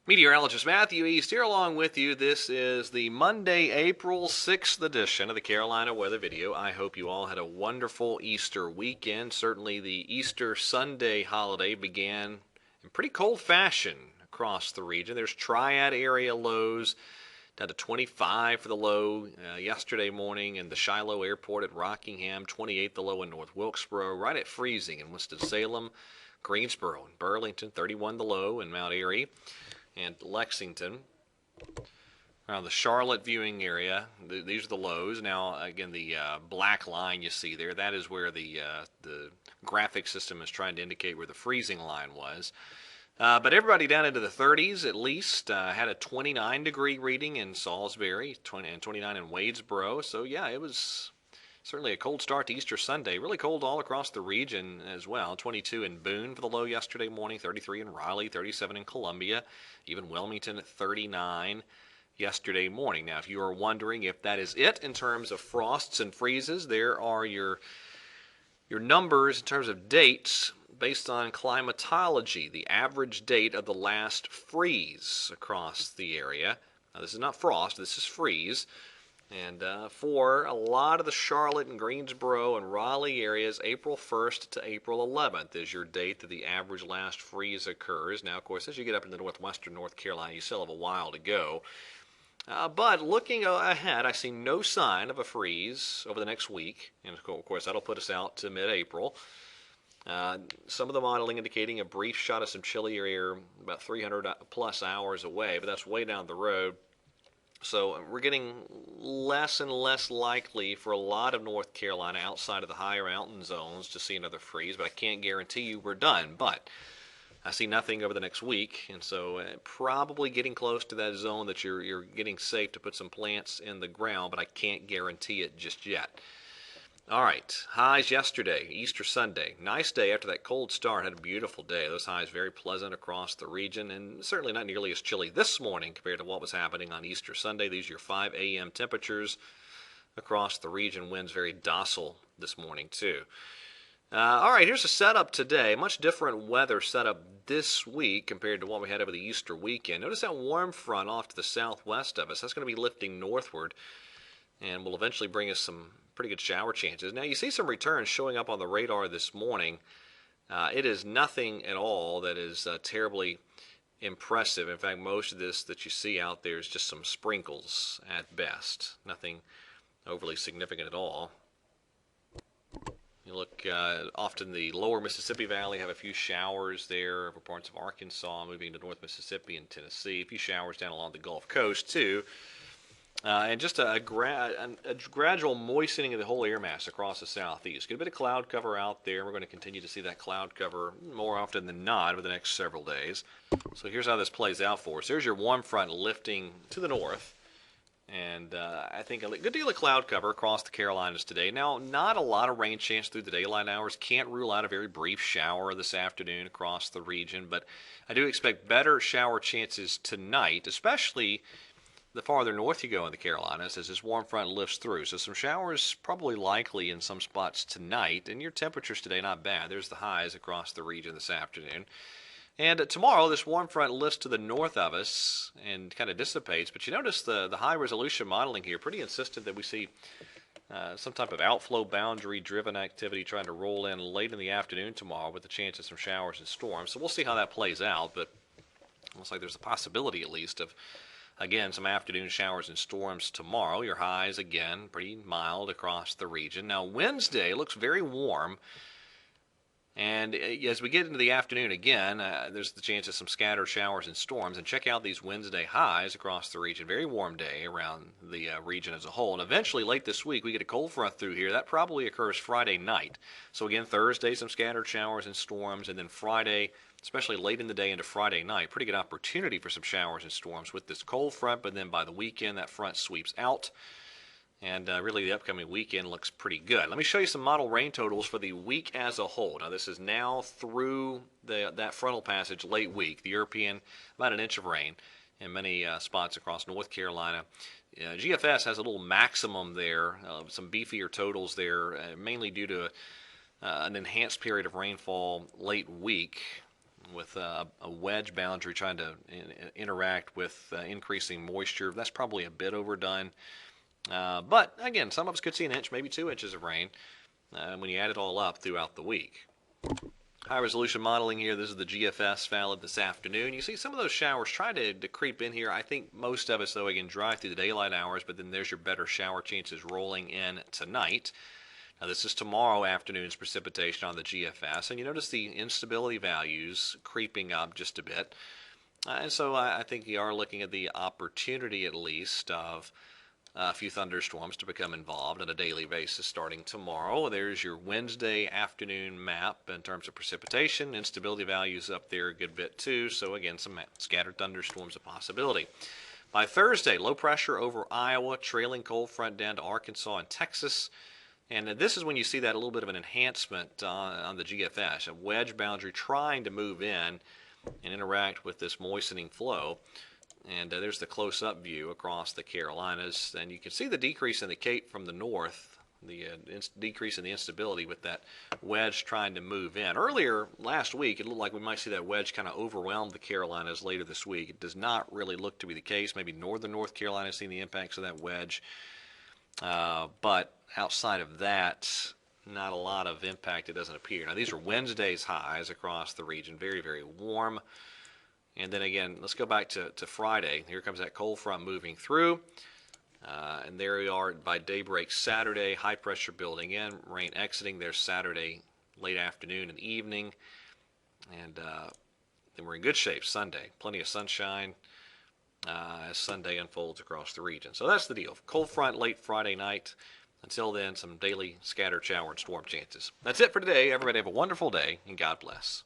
Meteorologist Matthew East here along with you. This is the Monday, April 6th edition of the Carolina Weather Video. I hope you all had a wonderful Easter weekend. Certainly the Easter Sunday holiday began in pretty cold fashion across the region. There's triad area lows down to 25 for the low yesterday morning in the Shiloh Airport at Rockingham, 28 the low in North Wilkesboro, right at freezing in Winston-Salem, Greensboro, and Burlington, 31 the low in Mount Airy and Lexington. Around the Charlotte viewing area, these are the lows. Now, again, the black line you see there, that is where the graphic system is trying to indicate where the freezing line was. But everybody down into the 30s at least had a 29-degree reading in Salisbury, and 29 in Wadesboro. So, yeah, it was certainly a cold start to Easter Sunday. Really cold all across the region as well. 22 in Boone for the low yesterday morning, 33 in Raleigh, 37 in Columbia, even Wilmington at 39 yesterday morning. Now, if you are wondering if that is it in terms of frosts and freezes, there are your numbers in terms of dates based on climatology, the average date of the last freeze across the area. Now, this is not frost, this is freeze. And for a lot of the Charlotte and Greensboro and Raleigh areas, April 1st to April 11th is your date that the average last freeze occurs. Now, of course, as you get up into northwestern North Carolina, you still have a while to go. But looking ahead, I see no sign of a freeze over the next week. And, of course, that'll put us out to mid-April. Some of the modeling indicating a brief shot of some chillier air about 300-plus hours away, but that's way down the road. So we're getting less and less likely for a lot of North Carolina outside of the higher mountain zones to see another freeze, but I can't guarantee you we're done. But I see nothing over the next week, and so probably getting close to that zone that you're getting safe to put some plants in the ground, but I can't guarantee it just yet. All right, highs yesterday, Easter Sunday. Nice day after that cold start. Had a beautiful day. Those highs very pleasant across the region, and certainly not nearly as chilly this morning compared to what was happening on Easter Sunday. These are your 5 a.m. temperatures across the region. Winds very docile this morning, too. All right, here's a setup today. Much different weather setup this week compared to what we had over the Easter weekend. Notice that warm front off to the southwest of us. That's going to be lifting northward and will eventually bring us some pretty good shower chances. Now, you see some returns showing up on the radar this morning. It is nothing at all that is terribly impressive. In fact, most of this that you see out there is just some sprinkles at best. Nothing overly significant at all. You look often the lower Mississippi Valley, have a few showers there over parts of Arkansas, moving to North Mississippi and Tennessee. A few showers down along the Gulf Coast, too. And just a gradual moistening of the whole air mass across the southeast. Get a bit of cloud cover out there. We're going to continue to see that cloud cover more often than not over the next several days. So here's how this plays out for us. There's your warm front lifting to the north. And I think a good deal of cloud cover across the Carolinas today. Now, not a lot of rain chance through the daylight hours. Can't rule out a very brief shower this afternoon across the region. But I do expect better shower chances tonight, especially the farther north you go in the Carolinas as this warm front lifts through. So some showers probably likely in some spots tonight. And your temperatures today not bad. There's the highs across the region this afternoon. And tomorrow this warm front lifts to the north of us and kind of dissipates. But you notice the high resolution modeling here, pretty insistent that we see some type of outflow boundary driven activity trying to roll in late in the afternoon tomorrow with the chance of some showers and storms. So we'll see how that plays out. But it looks like there's a possibility at least of, again, some afternoon showers and storms tomorrow. Your highs, again, pretty mild across the region. Now, Wednesday looks very warm. And as we get into the afternoon again, there's the chance of some scattered showers and storms. And check out these Wednesday highs across the region. Very warm day around the region as a whole. And eventually, late this week, we get a cold front through here. That probably occurs Friday night. So again, Thursday, some scattered showers and storms. And then Friday, especially late in the day into Friday night, pretty good opportunity for some showers and storms with this cold front. But then by the weekend, that front sweeps out. And really the upcoming weekend looks pretty good. Let me show you some model rain totals for the week as a whole. Now this is now through that frontal passage late week. The European, about an inch of rain in many spots across North Carolina. GFS has a little maximum there, some beefier totals there, mainly due to an enhanced period of rainfall late week. with a wedge boundary trying to interact with increasing moisture. That's probably a bit overdone. But again, some of us could see an inch, maybe 2 inches of rain when you add it all up throughout the week. High resolution modeling here. This is the GFS valid this afternoon. You see some of those showers try to creep in here. I think most of us, though, again, dry through the daylight hours, but then there's your better shower chances rolling in tonight. Now, this is tomorrow afternoon's precipitation on the GFS, and you notice the instability values creeping up just a bit. And so I think you are looking at the opportunity, at least, of a few thunderstorms to become involved on a daily basis starting tomorrow. There's your Wednesday afternoon map in terms of precipitation. Instability values up there a good bit too. So again, some scattered thunderstorms a possibility. By Thursday, low pressure over Iowa, trailing cold front down to Arkansas and Texas. And this is when you see that a little bit of an enhancement on the GFS, a wedge boundary trying to move in and interact with this moistening flow. And there's the close-up view across the Carolinas. And you can see the decrease in the Cape from the north, the decrease in the instability with that wedge trying to move in. Earlier last week, it looked like we might see that wedge kind of overwhelm the Carolinas later this week. It does not really look to be the case. Maybe northern North Carolina seeing the impacts of that wedge. But outside of that, not a lot of impact, it doesn't appear. Now, these are Wednesday's highs across the region. Very, very warm. And then again, let's go back to Friday. Here comes that cold front moving through. And there we are by daybreak Saturday. High pressure building in. Rain exiting there Saturday late afternoon and evening. And then we're in good shape Sunday. Plenty of sunshine as Sunday unfolds across the region. So that's the deal. Cold front late Friday night. Until then, some daily scattered shower and storm chances. That's it for today. Everybody have a wonderful day, and God bless.